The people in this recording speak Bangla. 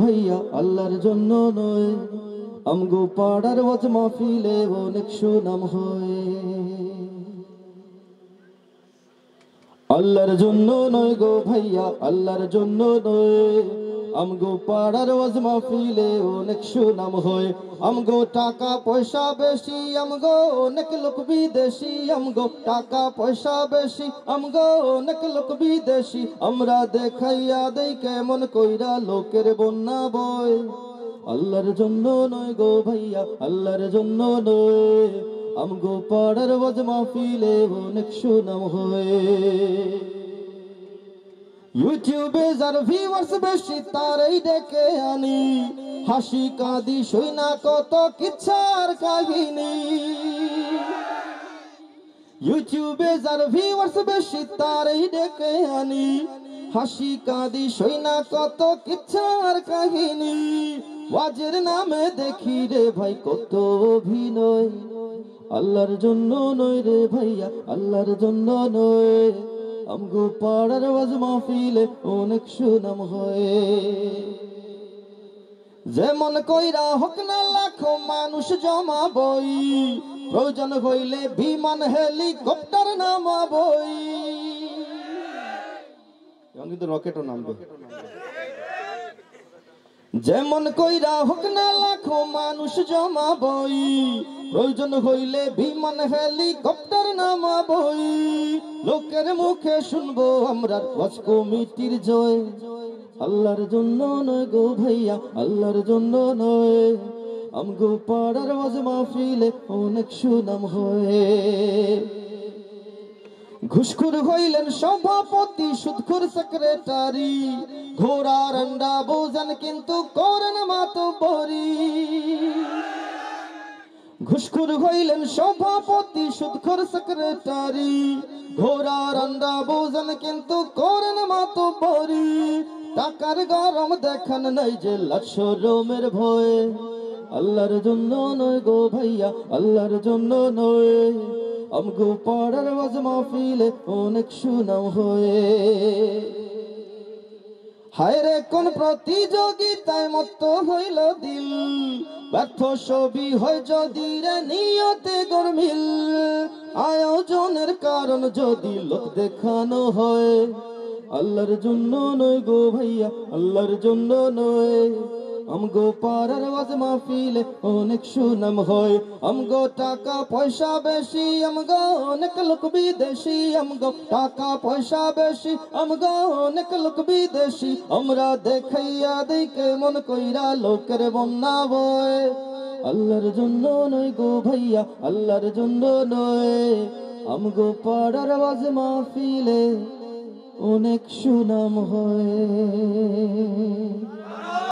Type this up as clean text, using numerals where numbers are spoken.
ভাইয়া আল্লাহর জন্য নয়, আমগো পাড়ার ওয়াজ মাহফিলে অনেক সুনাম হয়। আল্লাহর জন্য নয় গো ভাইয়া, আল্লাহর জন্য নয়, আমগো পাড়ার ওয়াজ মাহফিলে অনেক সুনাম হয়। আমগো টাকা পয়সা বেশি, আমগো অনেক লোক বিদেশি, আমগো টাকা পয়সা বেশি, আমগো অনেক লোক বিদেশি। আমরা দেখাইয়া দেই কেমন কইরা লোকের বন্যা বয়। আল্লাহর জন্য নয় গো ভাইয়া, আল্লাহর জন্য নয়, আমগো পাড়ার ওয়াজ মাহফিলে অনেক সুনাম হয়। ইউটিউবে যার ভিউয়ার্স বেশি তারই ডেকে আনি, হাসি কাঁদি সইনা কত কিচ্ছার কাহিনী। ইউটিউবে যার ভিউয়ার্স বেশি তারই ডেকে আনি, হাসি কাঁদি সইনা কত কিচ্ছার কাহিনী। ওয়াজের নামে দেখি রে ভাই কত অভিনয়, আল্লাহর জন্য নয় রে ভাইয়া, আল্লাহর জন্য নয়, আমগো পাড়ার ওয়াজ মাহফিলে অনেক সুনাম হয়। যেমন কইরা হোক না লাখো মানুষ জমাবই, প্রয়োজন হইলে বিমান হেলিকপ্টার নামাবই, কিন্তু রকেটও নামবে। যেমন কইরা হোক না লাখো মানুষ জমাবই, প্রয়োজন হইলে বিমান হেলিকপ্টার নামাবই। লোকের মুখে শুনবো আমরা ওয়াজ কমিটির জয়, আল্লাহর জন্য নয় গো ভাইয়া, আল্লাহর জন্য নয়, আমগো পাড়ার ওয়াজ মাহফিলে অনেক সুনাম হয়। ঘুষখোর হইলেন সভাপতি, সুদখোর সেক্রেটারি, ঘোড়ার আন্ডা বোঝেন কিন্তু করেন মাতব্বরি। ঘুষখোর হইলেন সভাপতি, সুদখোর সেক্রেটারি, ঘোড়ার আন্ডা বোঝেন কিন্তু করেন মাতব্বরি। টাকার গরম দেখান নাই যে লাজ শরমের ভয়, আল্লাহর জন্য নয় গো ভাইয়া, আল্লাহর জন্য নয়, আমগো পাড়ার ওয়াজ মাহফিলে অনেক সুনাম হয়। হায় রে কোন প্রতিযোগিতায় মত্ত হইল দিল, ব্যর্থ ছবি হয় যদি রে নিয়তে গরমিল। আয়োজনের কারণ যদি লোক দেখানো হয়, আল্লাহর জন্য নয় গো ভাইয়া, আল্লাহর জন্য নয়, আমগো পাড়ার ওয়াজ মাহফিলে অনেক সুনাম হয়। আমগো টাকা পয়সা বেশি, আমগো অনেক লোক বিদেশি, আমগো টাকা পয়সা বেশি, আমগো অনেক লোক বিদেশি। আমরা দেখাইয়া দেই কেমন কইরা লোকের বন্যা বয়, আল্লাহর জন্য নয় গো ভাইয়া, আল্লাহর জন্য নয়, আমগো পাড়ার ওয়াজ মাহফিলে অনেক সুনাম হয়।